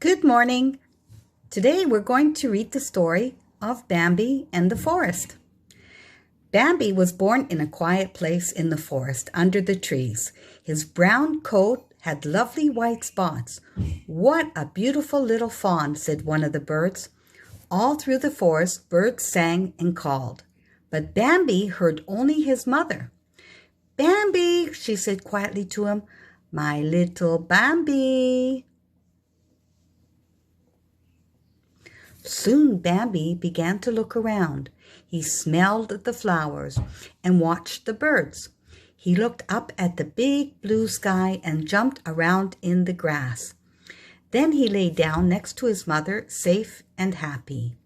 Good morning. Today we're going to read the story of Bambi and the forest. Bambi was born in a quiet place in the forest under the trees. His brown coat had lovely white spots. "What a beautiful little fawn," said one of the birds. All through the forest, birds sang and called. But Bambi heard only his mother. "Bambi," she said quietly to him, "my little Bambi." Soon Bambi began to look around. He smelled the flowers and watched the birds. He looked up at the big blue sky and jumped around in the grass. Then he lay down next to his mother, safe and happy.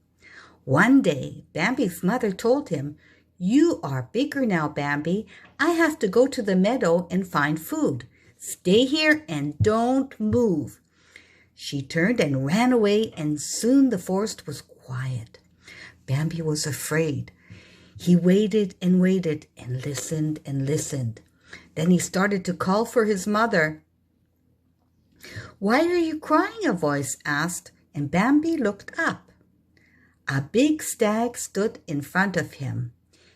One day, Bambi's mother told him, "You are bigger now, Bambi. I have to go to the meadow and find food. Stay here and don't move." She turned and ran away, and soon the forest was quiet. Bambi was afraid. He waited and waited and listened and listened. Then he started to call for his mother. "Why are you crying?" a voice asked, and Bambi looked up. A big stag stood in front of him.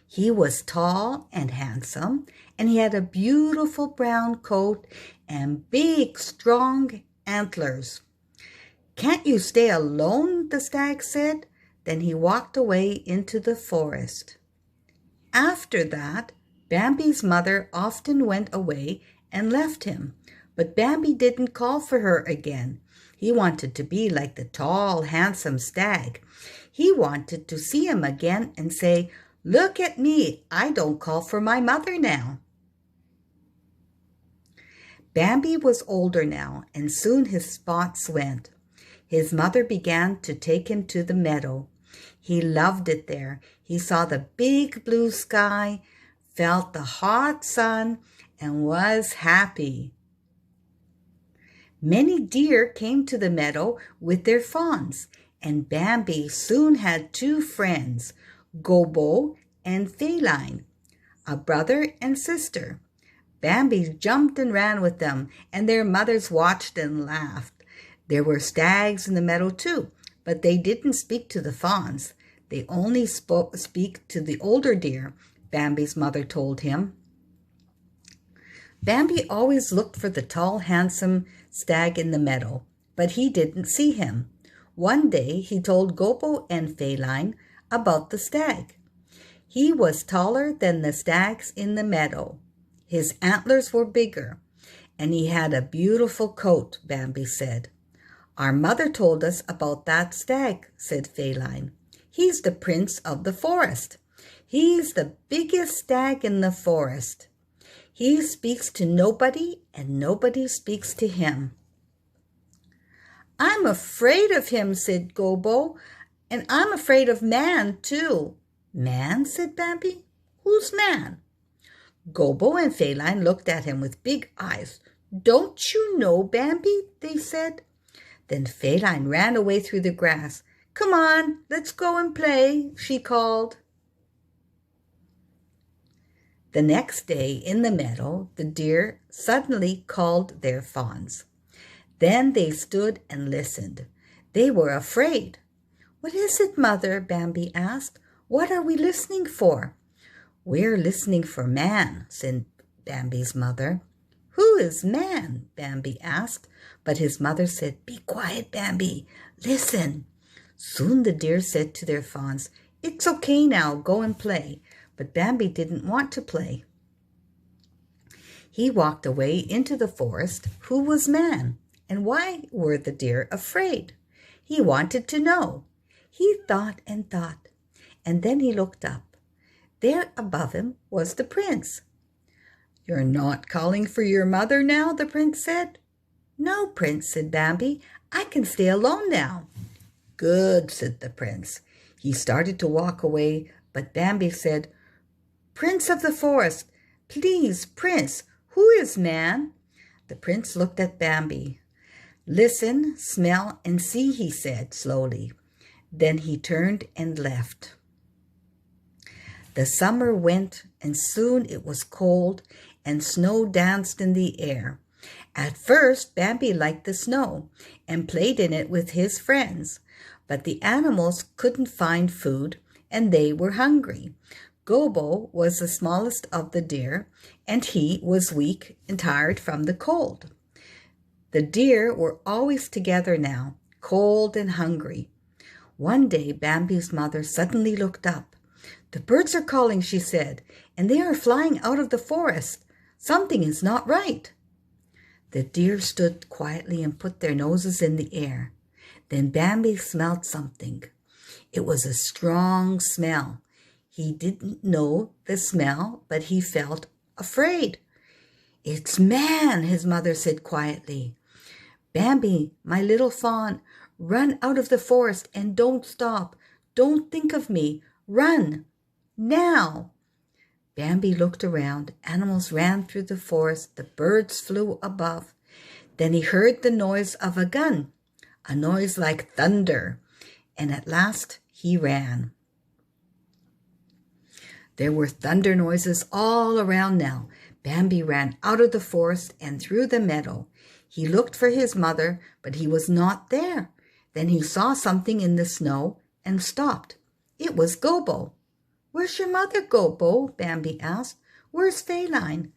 He was tall and handsome, and he had a beautiful brown coat and big, strong antlers. "Can't you stay alone?" the stag said. Then he walked away into the forest. After that, Bambi's mother often went away and left him, but Bambi didn't call for her again. He wanted to be like the tall, handsome stag. He wanted to see him again and say, "Look at me, I don't call for my mother now." Bambi was older now, and soon his spots went. His mother began to take him to the meadow. He loved it there. He saw the big blue sky, felt the hot sun, and was happy. Many deer came to the meadow with their fawns, and Bambi soon had two friends, Gobbo and Feline, a brother and sister. Bambi jumped and ran with them, and their mothers watched and laughed. There were stags in the meadow too, but they didn't speak to the fawns. They only speak to the older deer, Bambi's mother told him. Bambi always looked for the tall, handsome stag in the meadow, but he didn't see him. One day he told Gobbo and Feline about the stag. He was taller than the stags in the meadow. His antlers were bigger, and he had a beautiful coat, Bambi said. "Our mother told us about that stag," said Feline. "He's the prince of the forest. He's the biggest stag in the forest. He speaks to nobody, and nobody speaks to him." "I'm afraid of him," said Gobbo, "and I'm afraid of man, too." "Man?" said Bambi. "Who's man?" Gobbo and Feline looked at him with big eyes. "Don't you know, Bambi?" they said. Then Feline ran away through the grass. "Come on, let's go and play," she called. The next day in the meadow, the deer suddenly called their fawns. Then they stood and listened. They were afraid. "What is it, Mother?" Bambi asked. "What are we listening for?" "We're listening for man," said Bambi's mother. "Who is man?" Bambi asked, but his mother said, "Be quiet, Bambi. Listen." Soon the deer said to their fawns, "It's okay now, go and play." But Bambi didn't want to play. He walked away into the forest. Who was man? And why were the deer afraid? He wanted to know. He thought and thought, and then he looked up. There above him was the prince. "You're not calling for your mother now?" the prince said. "No, Prince," said Bambi. "I can stay alone now." "Good," said the prince. He started to walk away, but Bambi said, "Prince of the forest, please, Prince, who is man?" The prince looked at Bambi. "Listen, smell, and see," he said slowly. Then he turned and left. The summer went, and soon it was cold, and snow danced in the air. At first, Bambi liked the snow and played in it with his friends, but the animals couldn't find food and they were hungry. Gobo was the smallest of the deer, and he was weak and tired from the cold. The deer were always together now, cold and hungry. One day, Bambi's mother suddenly looked up. "The birds are calling," she said, "and they are flying out of the forest. Something is not right." The deer stood quietly and put their noses in the air. Then Bambi smelled something. It was a strong smell. He didn't know the smell, but he felt afraid. "It's man," his mother said quietly. "Bambi, my little fawn, run out of the forest and don't stop. Don't think of me. Run, now." Bambi looked around. Animals ran through the forest. The birds flew above. Then he heard the noise of a gun, a noise like thunder, and at last he ran. There were thunder noises all around now. Bambi ran out of the forest and through the meadow. He looked for his mother, but he was not there. Then he saw something in the snow and stopped. It was Gobo. "Where's your mother, Gobo?" Bambi asked. "Where's Feline?"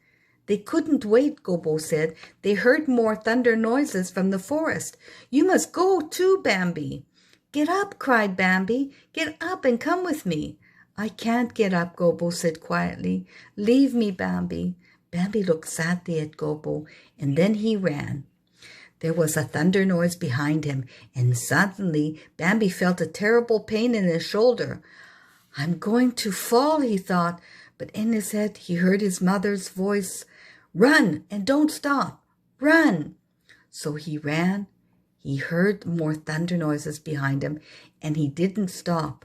"They couldn't wait," Gobo said. "They heard more thunder noises from the forest. You must go too, Bambi." "Get up," cried Bambi. "Get up and come with me." "I can't get up," Gobo said quietly. "Leave me, Bambi." Bambi looked sadly at Gobo, and then he ran. There was a thunder noise behind him, and suddenly Bambi felt a terrible pain in his shoulder. "I'm going to fall," he thought, but in his head he heard his mother's voice. "Run and don't stop. Run." So he ran. He heard more thunder noises behind him, and he didn't stop.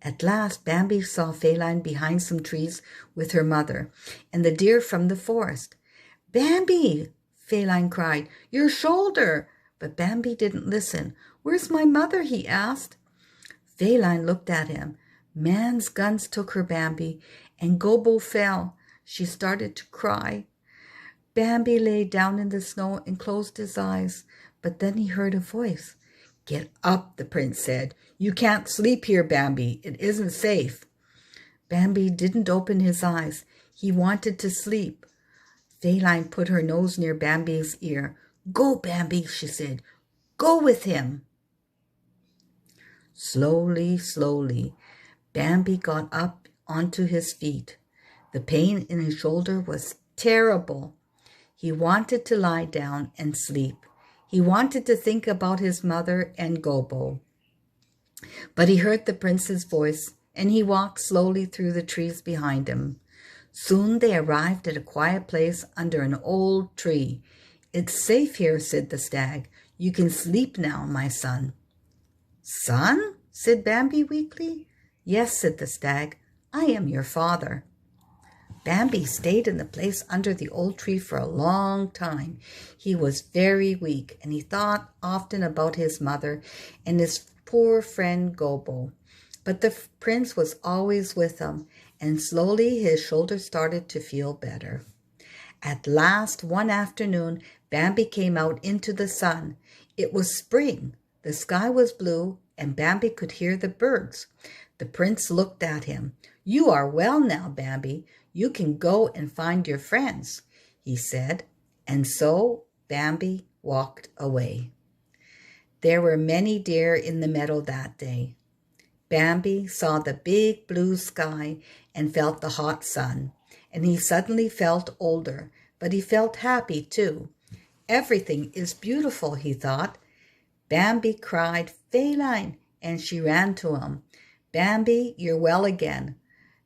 At last, Bambi saw Feline behind some trees with her mother and the deer from the forest. "Bambi," Feline cried, "your shoulder!" But Bambi didn't listen. "Where's my mother?" he asked. Feline looked at him. "Man's guns took her, Bambi, and Gobo fell." She started to cry. Bambi lay down in the snow and closed his eyes, but then he heard a voice. "Get up," the prince said. "You can't sleep here, Bambi. It isn't safe." Bambi didn't open his eyes. He wanted to sleep. Feline put her nose near Bambi's ear. "Go, Bambi," she said. "Go with him." Slowly, slowly, Bambi got up onto his feet. The pain in his shoulder was terrible. He wanted to lie down and sleep. He wanted to think about his mother and Gobo. But he heard the prince's voice, and he walked slowly through the trees behind him. Soon they arrived at a quiet place under an old tree. "It's safe here," said the stag. "You can sleep now, my son." "Son?" said Bambi weakly. "Yes," said the stag. "I am your father." Bambi stayed in the place under the old tree for a long time. He was very weak, and he thought often about his mother and his poor friend Gobo. But the prince was always with him, and slowly his shoulder started to feel better. At last, one afternoon, Bambi came out into the sun. It was spring. The sky was blue, and Bambi could hear the birds. The prince looked at him. "You are well now, Bambi. You can go and find your friends," he said. And so Bambi walked away. There were many deer in the meadow that day. Bambi saw the big blue sky and felt the hot sun, and he suddenly felt older, but he felt happy too. Everything is beautiful, he thought. Bambi cried, "Feline," and she ran to him. "Bambi, you're well again."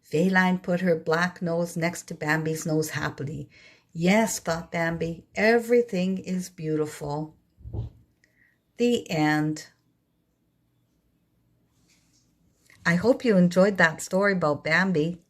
Feline put her black nose next to Bambi's nose happily. "Yes," thought Bambi, "everything is beautiful." The end. I hope you enjoyed that story about Bambi.